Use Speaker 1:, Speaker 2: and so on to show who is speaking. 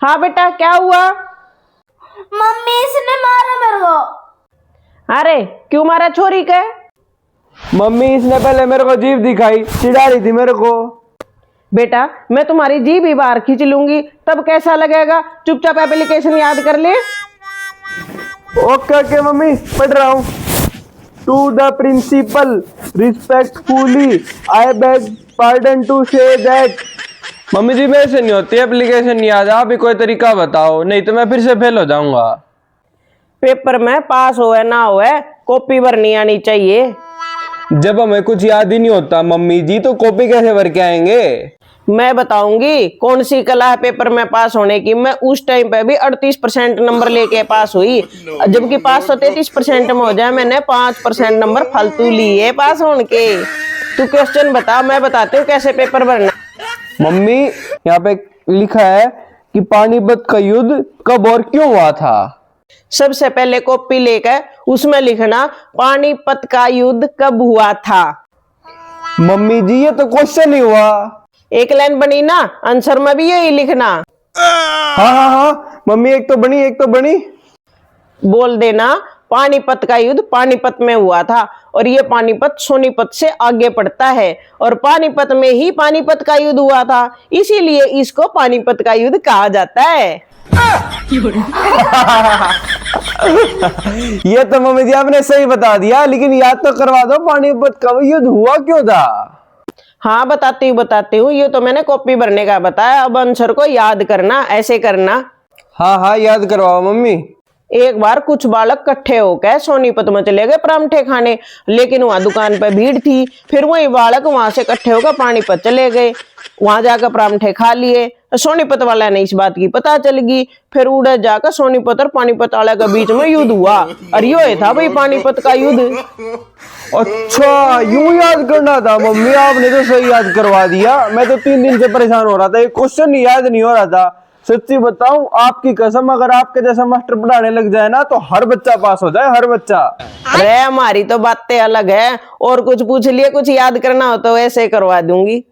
Speaker 1: हाँ बेटा, क्या हुआ?
Speaker 2: मम्मी इसने मारा मेरे को।
Speaker 1: अरे क्यों मारा छोरी के?
Speaker 3: मम्मी इसने पहले मेरे को जीभ दिखाई, चिढ़ा रही थी मेरे को।
Speaker 1: बेटा मैं तुम्हारी जीभ ही बाहर खींच लूंगी, तब कैसा लगेगा? चुपचाप एप्लीकेशन याद कर ले।
Speaker 3: ओके ओके मम्मी, पढ़ रहा हूँ। To the principal respectfully I beg pardon to say that. Mummy जी मेरे से नहीं होती एप्लीकेशन याद, आप ही कोई तरीका बताओ, नहीं तो मैं फिर से फेल हो जाऊंगा।
Speaker 1: पेपर में पास होए ना होए कॉपी भरनी आनी चाहिए।
Speaker 3: जब हमें कुछ याद ही नहीं होता मम्मी जी, तो कॉपी कैसे भर के आएंगे?
Speaker 1: मैं बताऊंगी कौन सी कला है पेपर में पास होने की। मैं उस टाइम पे भी 38% नंबर लेके पास हुई, जबकि पास तो 33% में हो जाए, मैंने 5% नंबर फालतू लिए पास होने के। तू क्वेश्चन बता, मैं बताती हूँ कैसे पेपर भरना।
Speaker 3: मम्मी यहाँ पे लिखा है कि पानीपत का युद्ध कब और क्यों हुआ था।
Speaker 1: सबसे पहले कॉपी लेकर उसमें लिखना पानीपत का युद्ध कब हुआ था।
Speaker 3: मम्मी जी ये तो क्वेश्चन ही हुआ।
Speaker 1: एक लाइन बनी ना, आंसर में भी यही लिखना।
Speaker 3: हाँ हाँ हाँ मम्मी, एक तो बनी।
Speaker 1: बोल देना पानीपत का युद्ध पानीपत में हुआ था, और ये पानीपत सोनीपत से आगे पड़ता है, और पानीपत में ही पानीपत का युद्ध हुआ था, इसीलिए इसको पानीपत का युद्ध कहा जाता है।
Speaker 3: ये तो मम्मी जी आपने सही बता दिया, लेकिन याद तो करवा दो पानीपत का युद्ध हुआ क्यों था।
Speaker 1: हाँ बताती हूँ, ये तो मैंने कॉपी भरने का बताया, अब आंसर को याद करना, ऐसे करना।
Speaker 3: हाँ हाँ याद करवाओ मम्मी।
Speaker 1: एक बार कुछ बालक इकट्ठे होकर सोनीपत में चले गए परांठे खाने, लेकिन वहां दुकान पर भीड़ थी। फिर वही बालक वहां से इकट्ठे होकर पानीपत चले गए, वहां जाकर परांठे खा लिए। सोनीपत वाला ने इस बात की पता चल गई, फिर उड़े जाकर सोनीपत और पानीपत वाले के बीच में युद्ध हुआ, और ये था भाई पानीपत का युद्ध।
Speaker 3: अच्छा यूं याद करना था मम्मी, आपने तो सही याद करवा दिया। मैं तो 3 दिन से परेशान हो रहा था, एक क्वेश्चन याद नहीं हो रहा था। सच्ची बताऊं आपकी कसम, अगर आपके जैसा मास्टर पढ़ाने लग जाए ना तो हर बच्चा पास हो जाए, हर बच्चा।
Speaker 1: अरे हमारी तो बातें अलग है, और कुछ पूछ लिए, कुछ याद करना हो तो ऐसे करवा दूंगी।